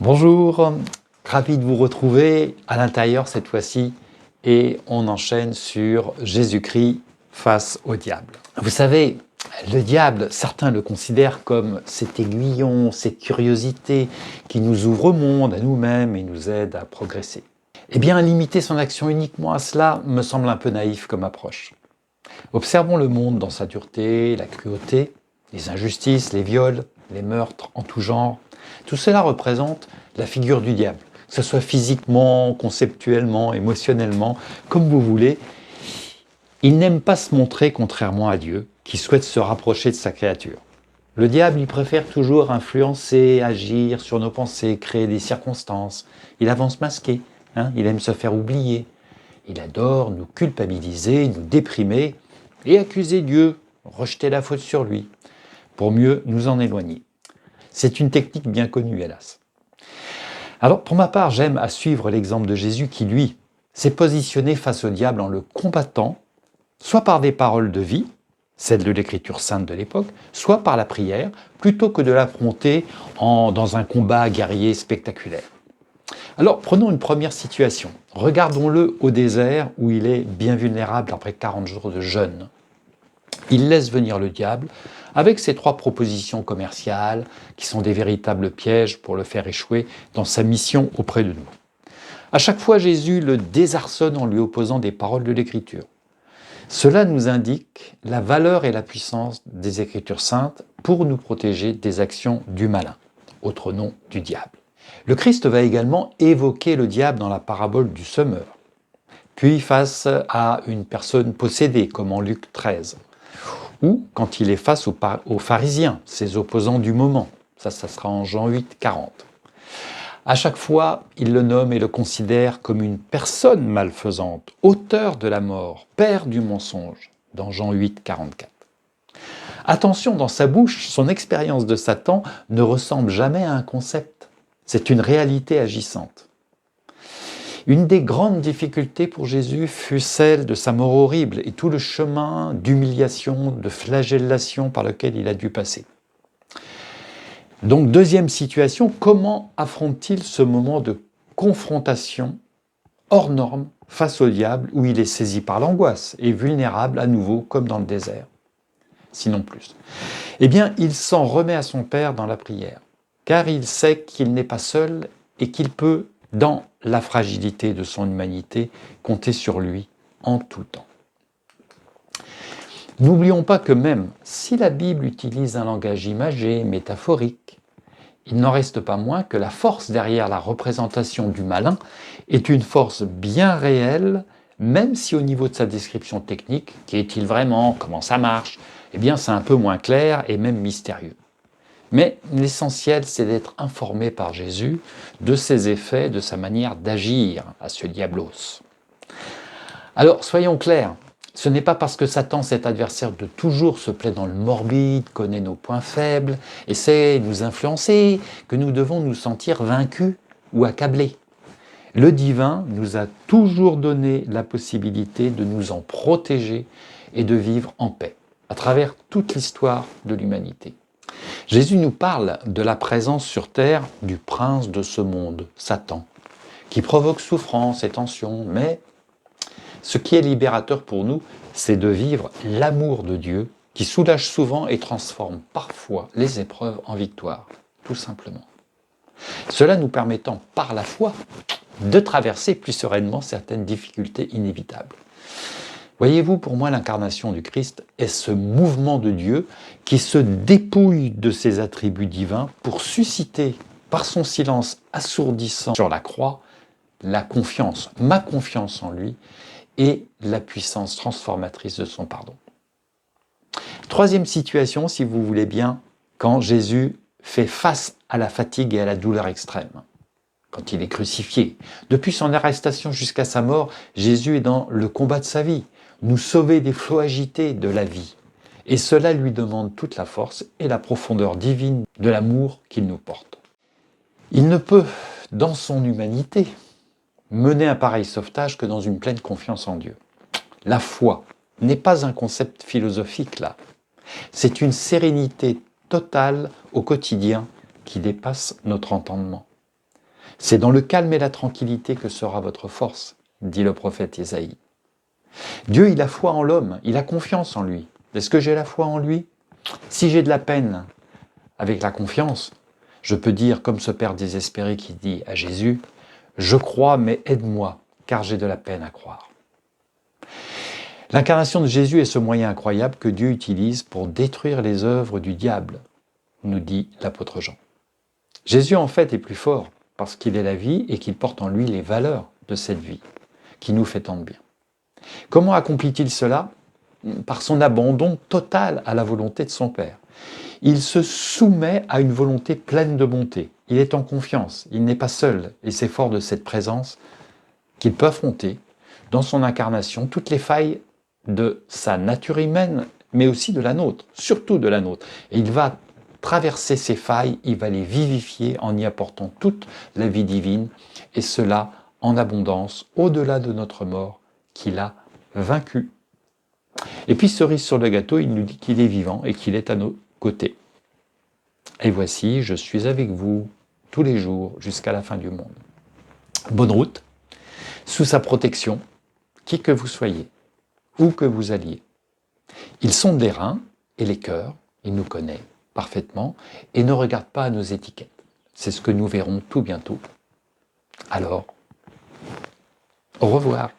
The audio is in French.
Bonjour, ravi de vous retrouver à l'intérieur cette fois-ci et on enchaîne sur Jésus-Christ face au diable. Vous savez, le diable, certains le considèrent comme cet aiguillon, cette curiosité qui nous ouvre au monde, à nous-mêmes et nous aide à progresser. Eh bien, limiter son action uniquement à cela me semble un peu naïf comme approche. Observons le monde dans sa dureté, la cruauté, les injustices, les viols, les meurtres en tout genre. Tout cela représente la figure du diable, que ce soit physiquement, conceptuellement, émotionnellement, comme vous voulez. Il n'aime pas se montrer contrairement à Dieu, qui souhaite se rapprocher de sa créature. Le diable, il préfère toujours influencer, agir sur nos pensées, créer des circonstances. Il avance masqué, il aime se faire oublier. Il adore nous culpabiliser, nous déprimer et accuser Dieu, rejeter la faute sur lui, pour mieux nous en éloigner. C'est une technique bien connue, hélas. Alors, pour ma part, j'aime à suivre l'exemple de Jésus qui, lui, s'est positionné face au diable en le combattant, soit par des paroles de vie, celles de l'Écriture sainte de l'époque, soit par la prière, plutôt que de l'affronter dans un combat guerrier spectaculaire. Alors, prenons une première situation. Regardons-le au désert où il est bien vulnérable après 40 jours de jeûne. Il laisse venir le diable avec ses 3 propositions commerciales qui sont des véritables pièges pour le faire échouer dans sa mission auprès de nous. À chaque fois, Jésus le désarçonne en lui opposant des paroles de l'Écriture. Cela nous indique la valeur et la puissance des Écritures saintes pour nous protéger des actions du malin, autre nom du diable. Le Christ va également évoquer le diable dans la parabole du semeur, puis face à une personne possédée, comme en Luc 13, ou quand il est face aux pharisiens, ses opposants du moment. Ça sera en Jean 8, 40. À chaque fois, il le nomme et le considère comme une personne malfaisante, auteur de la mort, père du mensonge, dans Jean 8, 44. Attention, dans sa bouche, son expérience de Satan ne ressemble jamais à un concept. C'est une réalité agissante. Une des grandes difficultés pour Jésus fut celle de sa mort horrible et tout le chemin d'humiliation, de flagellation par lequel il a dû passer. Donc, deuxième situation, comment affronte-t-il ce moment de confrontation hors norme face au diable où il est saisi par l'angoisse et vulnérable à nouveau comme dans le désert, sinon plus? Eh bien, il s'en remet à son Père dans la prière, car il sait qu'il n'est pas seul et qu'il peut, dans la fragilité de son humanité, compter sur lui en tout temps. N'oublions pas que même si la Bible utilise un langage imagé, métaphorique, il n'en reste pas moins que la force derrière la représentation du malin est une force bien réelle, même si au niveau de sa description technique, qui est-il vraiment, comment ça marche, eh bien c'est un peu moins clair et même mystérieux. Mais l'essentiel, c'est d'être informé par Jésus de ses effets, de sa manière d'agir à ce diablos. Alors, soyons clairs, ce n'est pas parce que Satan, cet adversaire de toujours, se plaît dans le morbide, connaît nos points faibles, essaie de nous influencer, que nous devons nous sentir vaincus ou accablés. Le divin nous a toujours donné la possibilité de nous en protéger et de vivre en paix, à travers toute l'histoire de l'humanité. Jésus nous parle de la présence sur terre du prince de ce monde, Satan, qui provoque souffrance et tension, mais ce qui est libérateur pour nous, c'est de vivre l'amour de Dieu qui soulage souvent et transforme parfois les épreuves en victoire, tout simplement. Cela nous permettant par la foi de traverser plus sereinement certaines difficultés inévitables. Voyez-vous, pour moi, l'incarnation du Christ est ce mouvement de Dieu qui se dépouille de ses attributs divins pour susciter, par son silence assourdissant sur la croix, la confiance, ma confiance en lui, et la puissance transformatrice de son pardon. Troisième situation, si vous voulez bien, quand Jésus fait face à la fatigue et à la douleur extrême, quand il est crucifié. Depuis son arrestation jusqu'à sa mort, Jésus est dans le combat de sa vie, nous sauver des flots agités de la vie. Et cela lui demande toute la force et la profondeur divine de l'amour qu'il nous porte. Il ne peut, dans son humanité, mener un pareil sauvetage que dans une pleine confiance en Dieu. La foi n'est pas un concept philosophique là. C'est une sérénité totale au quotidien qui dépasse notre entendement. C'est dans le calme et la tranquillité que sera votre force, dit le prophète Ésaïe. Dieu, il a foi en l'homme, il a confiance en lui. Est-ce que j'ai la foi en lui? Si j'ai de la peine avec la confiance, je peux dire, comme ce père désespéré qui dit à Jésus, « Je crois, mais aide-moi, car j'ai de la peine à croire. » L'incarnation de Jésus est ce moyen incroyable que Dieu utilise pour détruire les œuvres du diable, nous dit l'apôtre Jean. Jésus, en fait, est plus fort parce qu'il est la vie et qu'il porte en lui les valeurs de cette vie, qui nous fait tant de bien. Comment accomplit-il cela? Par son abandon total à la volonté de son Père. Il se soumet à une volonté pleine de bonté. Il est en confiance, il n'est pas seul, et c'est fort de cette présence qu'il peut affronter, dans son incarnation, toutes les failles de sa nature humaine, mais aussi de la nôtre, surtout de la nôtre. Et il va traverser ces failles, il va les vivifier en y apportant toute la vie divine, et cela en abondance, au-delà de notre mort, qu'il a vaincu. Et puis, cerise sur le gâteau, il nous dit qu'il est vivant et qu'il est à nos côtés. Et voici, je suis avec vous tous les jours jusqu'à la fin du monde. Bonne route, sous sa protection, qui que vous soyez, où que vous alliez. Il sonde les reins et les cœurs, il nous connaît parfaitement et ne regarde pas à nos étiquettes. C'est ce que nous verrons tout bientôt. Alors, au revoir.